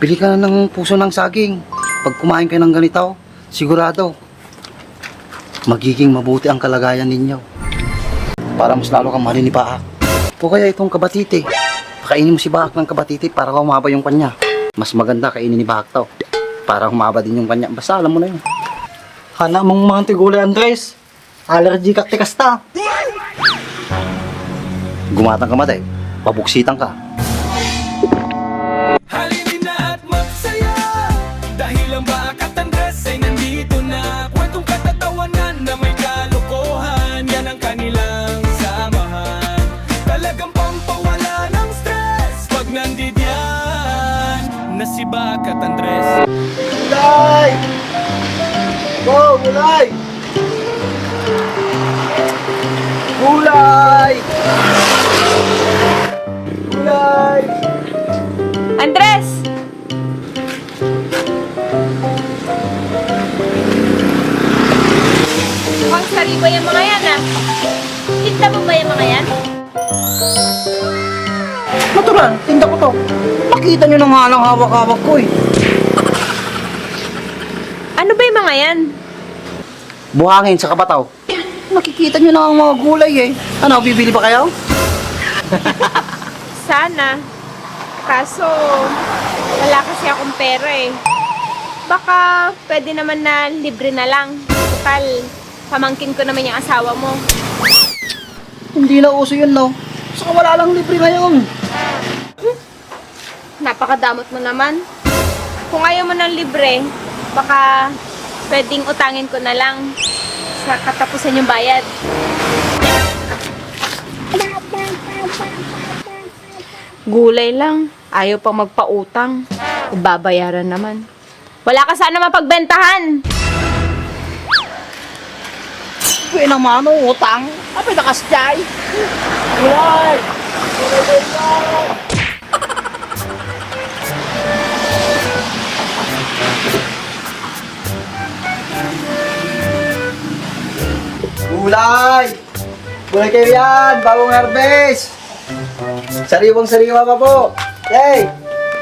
Bili ka na ng puso ng saging. Pag kumain kayo ng ganito, sigurado, magiging mabuti ang kalagayan ninyo. Para mas lalo kang mahalin ni Baak. O kaya itong kabatite. Pakainin mo si Baak ng kabatite para humaba yung kanya. Mas maganda kainin ni Baak to. Para humaba din yung kanya. Basta alam mo na yun. Hana mong mga tigulay, Andres. Allergy ka tikasta. Gumatang ka matay. Pabuksitan ka. Halinin na at magsaya dahil ang Baak at Andres ay nandito na. Kwentong katatawanan na may kalokohan, yan ang kanilang samahan. Talagang pampawala ng stress pag nandidyan na si Baak at Andres. Gulay! Go, gulay! Gulay! Gulay! Andres! Mukhang sariwa yung mga yan ah. Tinda mo ba yung mga yan? Natural, tinda ko to. Makita nyo na nga lang hawak-hawak ko eh. Ano ba yung mga yan? Buhangin sa kabataw. Nakikita nyo na ang mga gulay eh. Ano, bibili ba kayo? Sana. Kaso, wala kasi akong pera eh. Baka pwede naman na libre na lang. Total, pamangkin ko naman yung asawa mo. Hindi na uso yun, no? Saka wala lang libre ngayon. Napakadamot mo naman. Kung ayaw mo ng libre, baka pwedeng utangin ko na lang sa katapusan yung bayad. Gulay lang. Ayaw pang magpautang. Babayaran naman. Wala ka sana mapagbentahan. Pwede naman, utang. Apay na kasyay. Gulay! Gulay! Gulay kayo yan! Bagong harvest! Sariwang-sariwa pa po! Hey!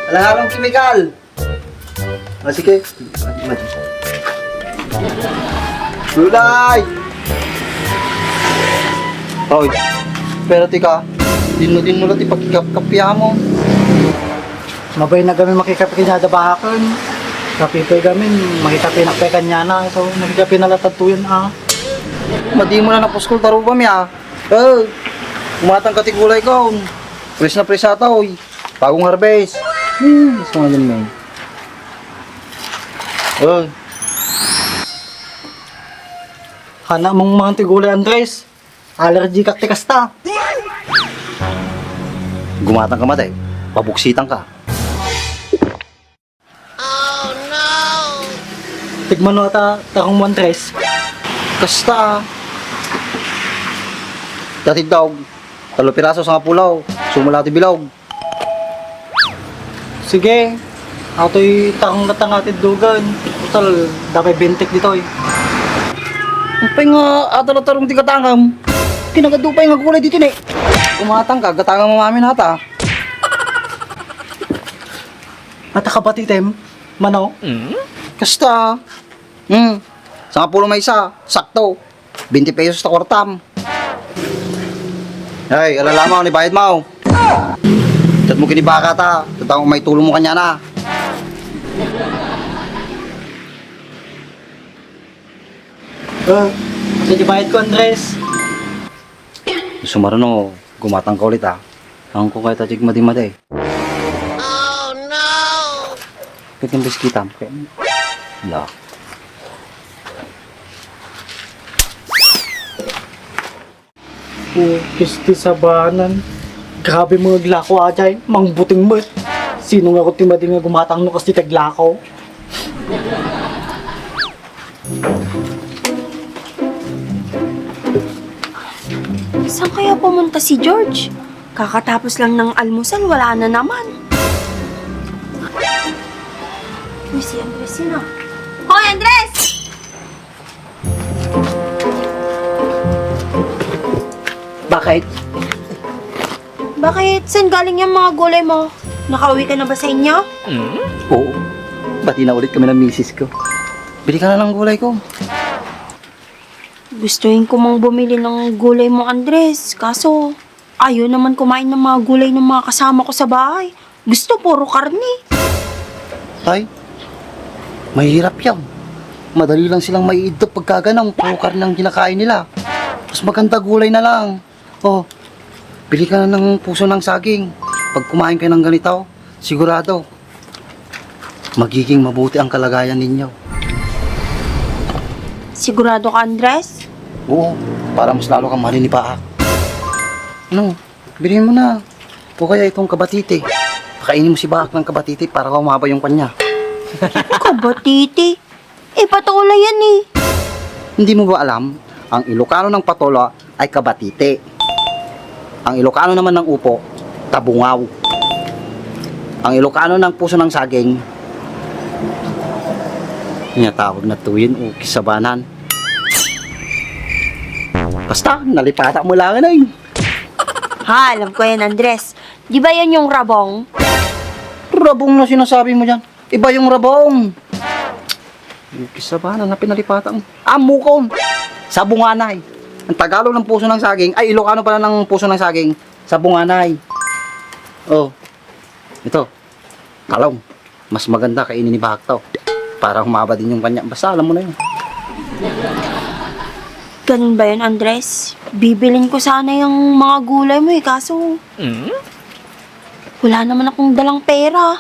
Walang halong kimikal! O sige. Gulay! Hoy! Pero tika, din mo lang ipagkapya mo. Mabay na kami makikapi na dabahakan. Kapipay kami, makikapi na pekan niya na. So, nakikapi na latatuyan ah. Madi mo na napuskol taro ba miya? Eh, umatang katigulay ko. Pres na pres ata oy. Bagong harvest. Gusto nga din may. Hana mong mga tigulay, Andres. Allergy ka tikasta. Gumatang ka matay. Pabuksitan ka. Tigman mo ata takong mo, Andres. Kasta. Dati daw. 3 piraso sa pulaw. Sumulati bilog. Sige. Ako'y takong natangatid dugan. Total, dapat bentek dito eh. Upay nga atalo-tarong di katangam. Kinagadupay nga gulay dito ni. Umatang ka, gatangam mo mamin hata. At kapatitem, mano? Kasta. Sa pulo may isa, sakto. 20 pesos na kwartam. Hey, alala mo, ni bayad mo. Tat mo kinibaka ta. Tatang may tulong mo kanya na. Sige bayad ko, Andres. Sumarano, gumatang ka ulit Ang ko kahit tajig madi-madi. Oh no! Kahit yung biskita mo kayo. Wala. Kisti sa banan. Grabe mga glako ajay, mangbuting mo. Sino nga ko timadi nga gumatang no kasi taglako? Saan kaya pumunta si George? Kakatapos lang ng almusal, wala na naman. Uy, si Andres yun ah. Hoy, Andres! Bakit? Bakit? Saan galing yung mga gulay mo? Nakauwi ka na ba sa inyo? Oo. Bati na ulit kami ng misis ko. Bili ka na ng gulay ko. Gustuhin ko mang bumili ng gulay mo, Andres. Kaso, ayaw naman kumain ng mga gulay ng mga kasama ko sa bahay. Gusto puro karne. Tay, mahirap yan. Madali lang silang maiidop pagka ganang puro karne ang kinakain nila. Mas maganda gulay na lang. Oh, bili ka na ng puso ng saging. Pag kumain kayo ng ganito, sigurado, magiging mabuti ang kalagayan ninyo. Sigurado ka, Andres? Oo, para mas lalo kang mahalin ni Paak. Ano, bilhin mo na. O kaya itong kabatite. Pakainin mo si Paak ng kabatite para humaba yung kanya. Kabatiti. Patola yan eh. Hindi mo ba alam, ang Ilocano ng patola ay kabatite. Ang Ilocano naman ng upo, tabungaw. Ang Ilocano ng puso ng saging, tinatawag na tuyin o kisabanan. Basta, nalipata mo lang na yun. Ha, alam ko yan, Andres. Di ba yan yung rabong? Rabong na sinasabi mo dyan. Iba yung rabong. Yung kisabanan na pinalipata mo. Mukon. Sabunganay. Ang Tagalog ng puso ng saging, ay Ilocano pala ng puso ng saging, sabunganay. Oh, ito. Kalong. Mas maganda kainin ni Bahak to. Para humaba din yung kanya. Basta alam mo na yun. Ganun ba yun, Andres? Bibilin ko sana yung mga gulay mo kaso... Wala naman akong dalang pera.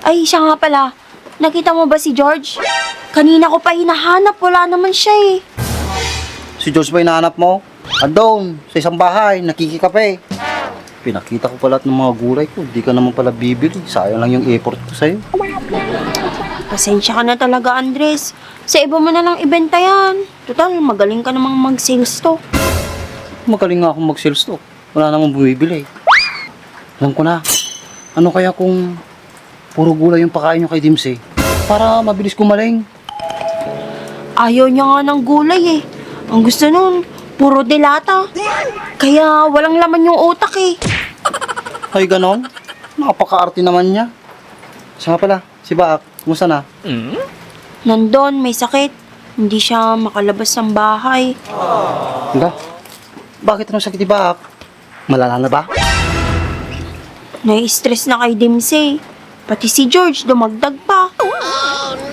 Ay, siya nga pala. Nakita mo ba si George? Kanina ko pa hinahanap, wala naman siya eh. Si George ba hinahanap mo? Andun, sa isang bahay, nakikikape. Pinakita ko pala ng mga gulay ko. Di ka naman pala bibili. Sayang lang yung effort ko sa'yo. Pasensya ka na talaga, Andres. Sa iba mo na lang ibenta yan. Total, magaling ka namang mag-sales to. Magaling nga akong mag-sales to. Wala namang bumibili. Alam ko na. Ano kaya kung puro gulay yung pakain nyo kay Dimsey? Para mabilis kumaling. Ayaw niya nga ng gulay eh. Ang gusto nun, puro delata. Kaya walang laman yung utak eh. Ay, ganon? Napaka-arte naman niya. Siya nga pala, si Baak, kumusta na? Nandun, may sakit. Hindi siya makalabas ng bahay. Hangga? Bakit anong sakit ni Baak? Malala na ba? Nai-stress na kay Dimsey. Pati si George, dumagdag pa.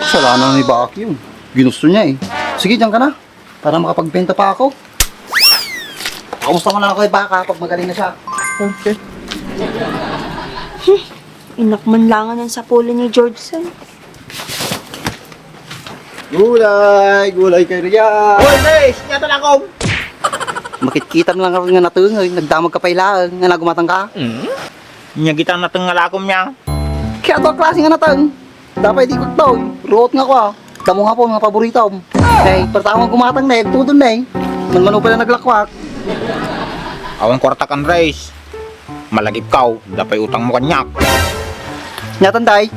Kasalanan ni Baak yun. Ginusto niya eh. Sige, diyan ka na. Para makapagbenta pa ako. Kamusta mo na ako kay Baak pag magaling na siya. Okay. Inakmanlangan ng sapulo ni George San. Gulay! Gulay kayo riyan! Hoy, Grace! Yata na ako! Makikita mo lang ako nga natungoy. Nagdamag ka pa ilaan. Nga nagumatang ka. Nyagitan na itong ngalakom niya. Kaya ito ang klase nga natang. Dapat di ko ito. Ruot nga ko ah. Damo nga po mga paborito. Eh, pertama gumatang na eh. Tudon na eh. Manmano pala naglakwak. Awan kwarta kan Grace. Malagip kaw, dapay utang mo kanyak. Nyatanday.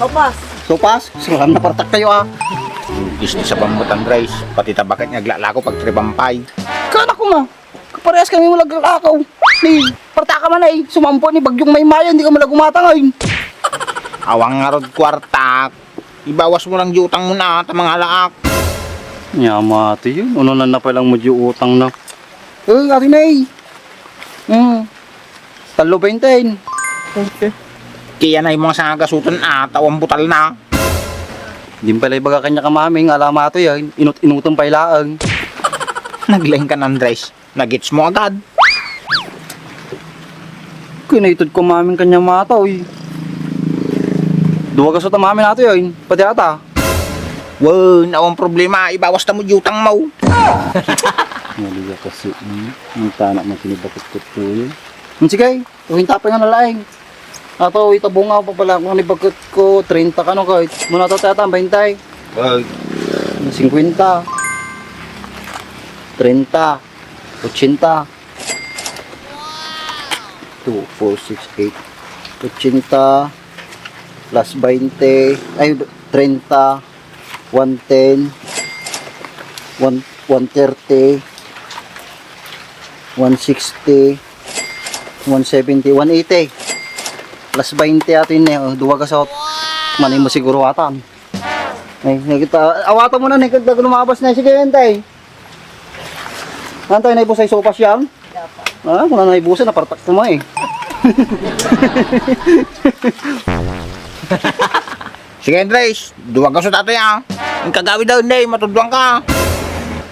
Sopas. Sopas. Suram na partak kayo ah. Gusto sa bambutan Grace, pati tabakat niya glalako pag tribampay. Kana ko nga. Kaparehas kami mo laglakaw. Ni, parta ka man eh. Sumampo ni bagyong may maya. Hindi ka malagumatang ay. Awang nga rod kwarta. Ibawas mo lang di utang mo na, tamang alaak. Nyamati yun. Ano na palang mo di utang na. Eh, ati na eh. Talo 20. Okay. Kaya na yung mga sangagasutan tawang butal na. Di pala ibaga kanya kamaming. Alamato yan. Inutang pa ilaan. Naglaing ka ng Grace, nagits mo agad. Kinaitod ko maming kanya mataw eh. Duwagas sa mami nato yun. Pati ata. Wow, nawang problema, ibawas na mo di utang mo. Naliga kasi. Ang tanak mo tinibakot-kot ko yun. Sige, tuwing tapay nga nalaing. Ato, itabong nga pa pala kung nibakot ko. 30 ka no kahit. Muna to tata, 20. 50. 30. 80. 2, 4, 6, 8. 80. Plus 20. Ay, 30. 110. 130. 160. 170. 180. Plus 20 atin eh. Duwa ka sa Manay mo siguro atan. Ay, nakita, awatan mo na, nakita lumabas na. Sige, hintay. Hantay na ibusay sopas yan? Ah, kung na naibusan, napartak mo eh. Sige, Andres, duwag ka sa tatay ah. Ang kagawi daw, hindi, matudwang ka.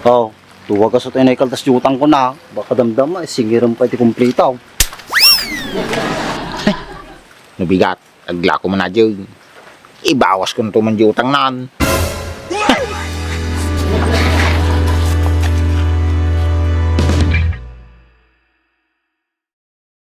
Oh, tuwag ka sa tayo na ikaltas jutang ko na. Baka damdam eh, singiram pa iti kumplitaw. Nabigat, agla ko man na dyan. Ibawas ko na ito man jutang nan.